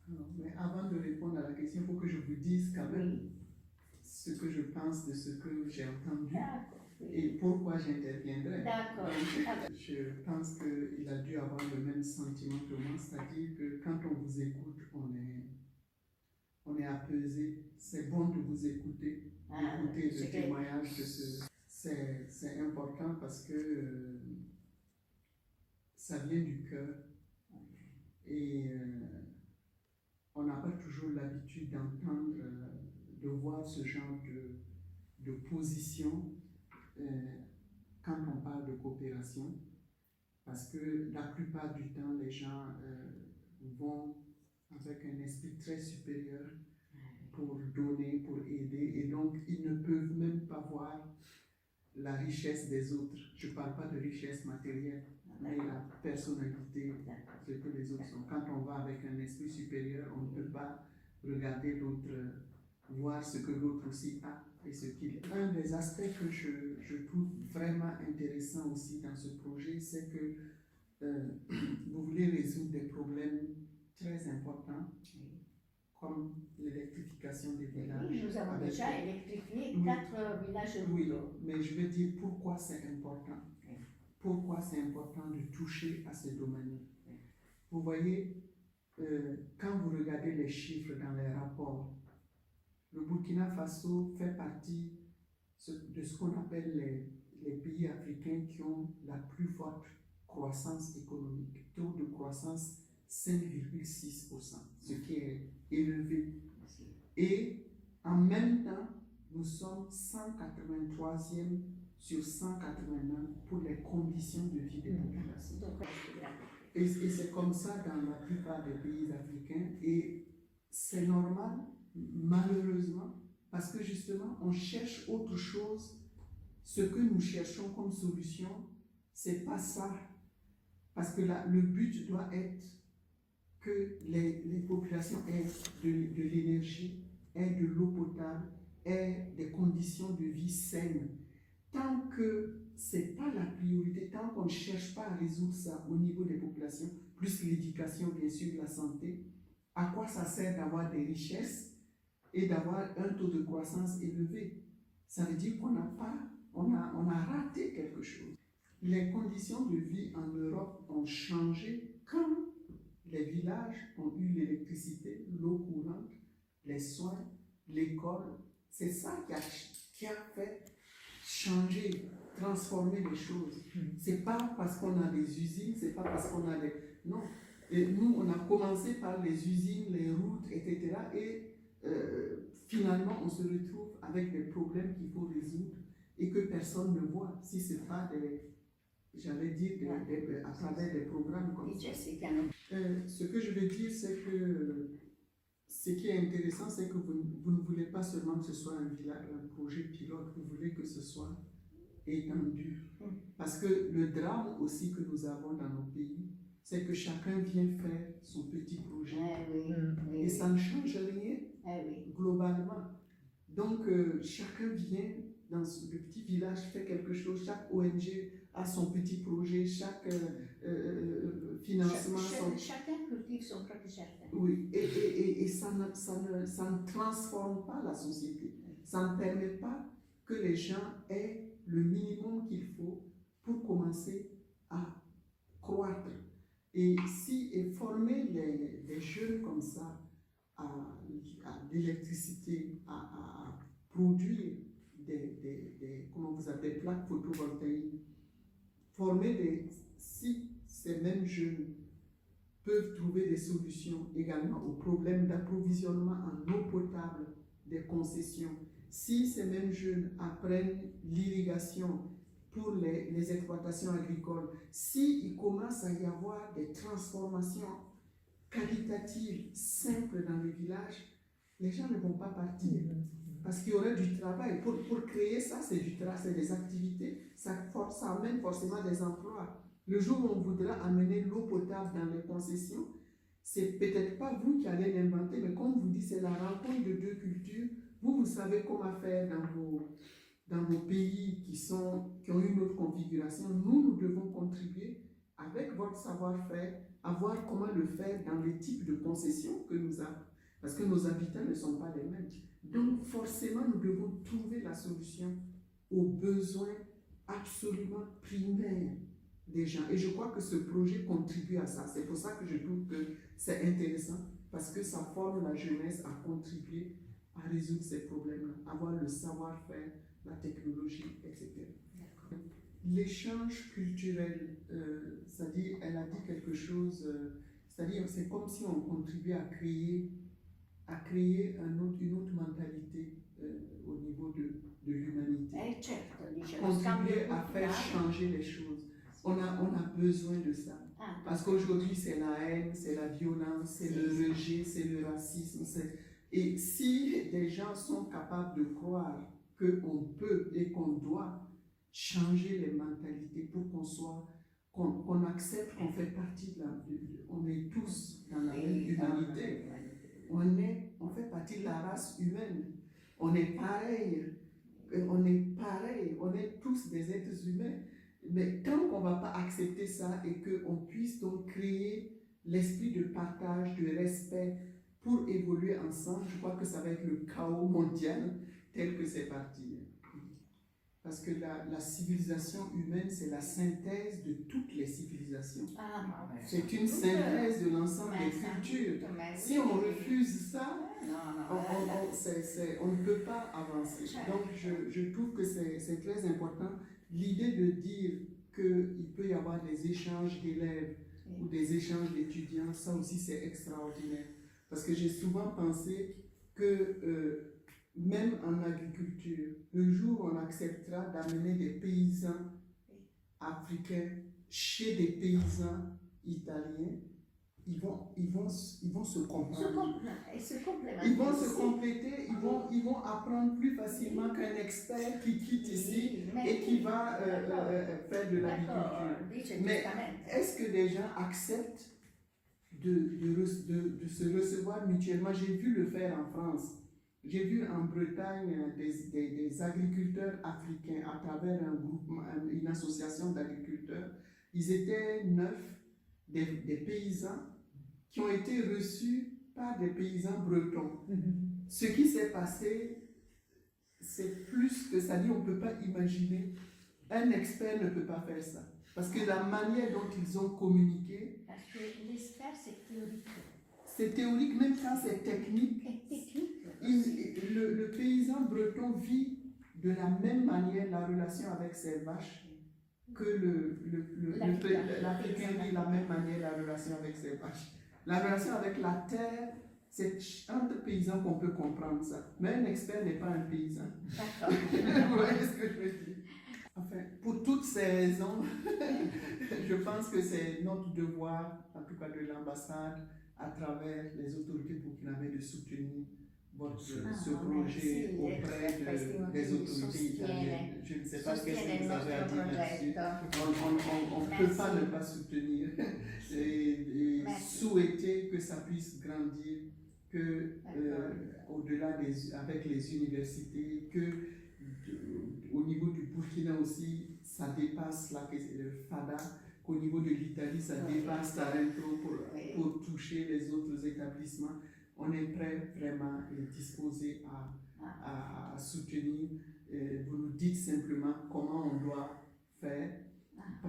Alors, mais avant de répondre à la question, il faut que je vous dise quand même ce que je pense de ce que j'ai entendu et pourquoi j'interviendrai. D'accord. Je pense qu'il a dû avoir le même sentiment que moi, c'est-à-dire que quand on vous écoute, on est apaisé. C'est bon de vous écouter, d'écouter le témoignage de ce. C'est important parce que ça vient du cœur et on n'a pas toujours l'habitude d'entendre, de voir ce genre de position quand on parle de coopération, parce que la plupart du temps, les gens vont avec un esprit très supérieur pour donner, pour aider, et donc ils ne peuvent même pas voir la richesse des autres. Je ne parle pas de richesse matérielle, mais la personnalité, ce que les autres sont. Quand on va avec un esprit supérieur, on ne peut pas regarder l'autre, voir ce que l'autre aussi a et ce qu'il a. Un des aspects que je trouve vraiment intéressant aussi dans ce projet, c'est que vous voulez résoudre des problèmes très importants, comme l'électrification des villages. Oui, nous avons déjà électrifié 4 villages ruraux. Oui, mais je veux dire pourquoi c'est important. Pourquoi c'est important de toucher à ces domaines. Vous voyez, quand vous regardez les chiffres dans les rapports, le Burkina Faso fait partie de ce qu'on appelle les pays africains qui ont la plus forte croissance économique. Taux de croissance 5,6%, ce qui est élevé. Et en même temps, nous sommes 183e sur 181 pour les conditions de vie des populations. Et c'est comme ça dans la plupart des pays africains. Et c'est normal, malheureusement, parce que justement, on cherche autre chose. Ce que nous cherchons comme solution, c'est pas ça. Parce que le but doit être que les populations aient de l'énergie, aient de l'eau potable, aient des conditions de vie saines. Tant que ce n'est pas la priorité, tant qu'on ne cherche pas à résoudre ça au niveau des populations, plus l'éducation, bien sûr, la santé, à quoi ça sert d'avoir des richesses et d'avoir un taux de croissance élevé? Ça veut dire qu'on a raté quelque chose. Les conditions de vie en Europe ont changé quand les villages ont eu l'électricité, l'eau courante, les soins, l'école. C'est ça qui a fait changer, transformer les choses. C'est pas parce qu'on a des usines, c'est pas parce qu'on a des... Non. Et nous, on a commencé par les usines, les routes, etc. Et finalement, on se retrouve avec des problèmes qu'il faut résoudre et que personne ne voit. Si ce n'est pas j'allais dire, à travers des programmes comme ça. Ce que je veux dire, c'est que ce qui est intéressant, c'est que vous ne voulez pas seulement que ce soit un projet pilote, vous voulez que ce soit étendu. Parce que le drame aussi que nous avons dans nos pays, c'est que chacun vient faire son petit projet. Et ça ne change rien globalement. Donc, chacun vient dans le petit village, fait quelque chose, chaque ONG a son petit projet, chaque financement... Chacun cultive son propre jardin. Oui, et ça ne transforme pas la société. Ça ne permet pas que les gens aient le minimum qu'il faut pour commencer à croître. Et former les jeunes comme ça à l'électricité, à produire des plaques photovoltaïques, si ces mêmes jeunes peuvent trouver des solutions également aux problèmes d'approvisionnement en eau potable des concessions, si ces mêmes jeunes apprennent l'irrigation pour les exploitations agricoles, s'il commence à y avoir des transformations qualitatives simples dans les villages, les gens ne vont pas partir. Parce qu'il y aurait du travail. Pour créer ça, c'est des activités, ça amène forcément des emplois. Le jour où on voudra amener l'eau potable dans les concessions, c'est peut-être pas vous qui allez l'inventer, mais comme vous dites, c'est la rencontre de deux cultures. Vous savez comment faire dans vos pays qui ont une autre configuration. Nous devons contribuer avec avec votre savoir-faire, à voir comment le faire dans les types de concessions que nous avons. Parce que nos habitants ne sont pas les mêmes. Donc, forcément, nous devons trouver la solution aux besoins absolument primaires des gens. Et je crois que ce projet contribue à ça. C'est pour ça que je trouve que c'est intéressant, parce que ça forme la jeunesse à contribuer à résoudre ces problèmes-là, avoir le savoir-faire, la technologie, etc. L'échange culturel, c'est-à-dire, elle a dit quelque chose, c'est-à-dire, c'est comme si on contribuait à créer une autre mentalité au niveau de l'humanité. Contribuer à faire changer les choses. On a besoin de ça. Parce qu'aujourd'hui, c'est la haine, c'est la violence, c'est le rejet, c'est le racisme. Et si des gens sont capables de croire qu'on peut et qu'on doit changer les mentalités pour qu'on accepte qu'on fait partie on est tous dans la même humanité. On fait partie de la race humaine. On est pareil. On est tous des êtres humains. Mais tant qu'on ne va pas accepter ça et qu'on puisse donc créer l'esprit de partage, de respect pour évoluer ensemble, je crois que ça va être le chaos mondial tel que c'est parti. Parce que la civilisation humaine, c'est la synthèse de toutes les civilisations. C'est une synthèse de l'ensemble des cultures. Si on refuse ça, on ne peut pas avancer. Donc, je trouve que c'est très important. L'idée de dire qu'il peut y avoir des échanges d'élèves ou des échanges d'étudiants, ça aussi c'est extraordinaire. Parce que j'ai souvent pensé que même en agriculture, le jour où on acceptera d'amener des paysans africains chez des paysans italiens, ils vont se comprendre. Ils vont se compléter, ils vont apprendre plus facilement qu'un expert qui quitte ici et qui va faire de l'agriculture. Mais est-ce que des gens acceptent de se recevoir mutuellement? J'ai vu le faire en France. J'ai vu en Bretagne des agriculteurs africains à travers une association d'agriculteurs. Ils étaient 9, des paysans qui ont été reçus par des paysans bretons. Ce qui s'est passé, c'est plus que ça dit, on ne peut pas imaginer. Un expert ne peut pas faire ça. Parce que la manière dont ils ont communiqué... Parce que l'expert, c'est théorique. C'est théorique, même quand c'est technique. Le paysan breton vit de la même manière la relation avec ses vaches que l'Africain vit de la même manière la relation avec ses vaches. La relation avec la terre, c'est entre paysans qu'on peut comprendre ça. Mais un expert n'est pas un paysan. D'accord. Vous voyez ce que je veux dire? Enfin, pour toutes ces raisons, je pense que c'est notre devoir, en tout cas de l'ambassade, à travers les autorités burkinabées, de soutenir ce projet auprès des autorités italiennes. Je ne sais pas ce que vous avez à dire là-dessus. On ne peut pas ne pas soutenir et souhaiter que ça puisse grandir, que au-delà avec les universités, que au niveau du Burkina aussi, ça dépasse le FADA, qu'au niveau de l'Italie, ça dépasse Tarento pour toucher les autres établissements. On est prêt vraiment et disposé à soutenir. Vous nous dites simplement comment on doit faire,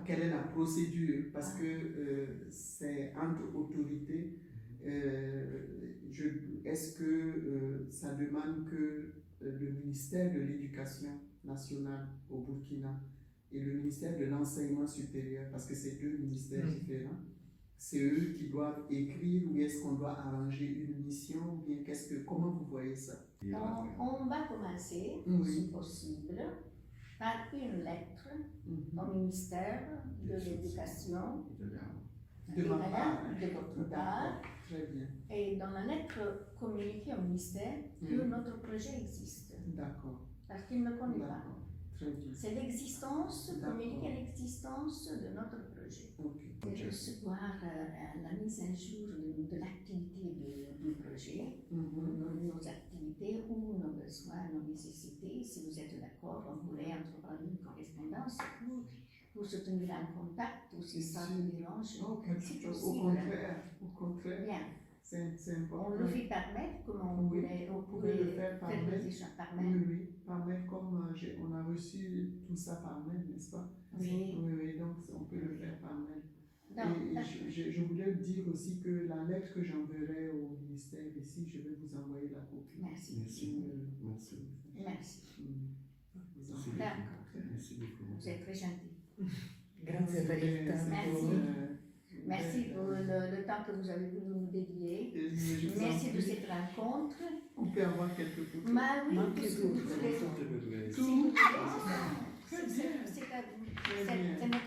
quelle est la procédure, parce que c'est entre autorités. Est-ce que ça demande que le ministère de l'Éducation nationale au Burkina et le ministère de l'Enseignement supérieur, parce que c'est deux ministères différents, c'est eux qui doivent écrire, ou est-ce qu'on doit arranger une mission, ou bien comment vous voyez ça? On va commencer, si possible, par une lettre au ministère de l'Éducation, de votre part. Très bien. Et dans la lettre, communiquer au ministère que notre projet existe. D'accord. Parce qu'il ne connaît pas. Très bien. C'est l'existence, communiquer l'existence de notre projet. Et recevoir la mise à jour de l'activité du projet, nos activités ou nos besoins, nos nécessités. Si vous êtes d'accord, on pourrait entreprendre une correspondance pour pour se tenir en contact, ou si ça vous dérange. Oh, si au possible. contraire, Bien. c'est important. On le fait par mail, comment on Oui, pourrait le faire par mail. les échanges par Oui, mail. oui, par mail, comme on a reçu tout ça par mail, n'est-ce pas? Oui. Oui, oui, donc on peut le faire par mail. Donc, Et je voulais dire aussi que la lettre que j'enverrai au ministère ici, je vais vous envoyer la copie. merci. Merci. Merci. Vous envoyez. D'accord. Merci beaucoup. Vous êtes très gentil. Grazie per il tempo. Merci. Merci pour le temps que vous avez voulu nous dédier. Merci de cette rencontre. On peut avoir quelques photos. Bah oui, Manquez parce que tout. vous voulez. Tout. Si vous voulez, c'est à vous. Très bien. C'est notre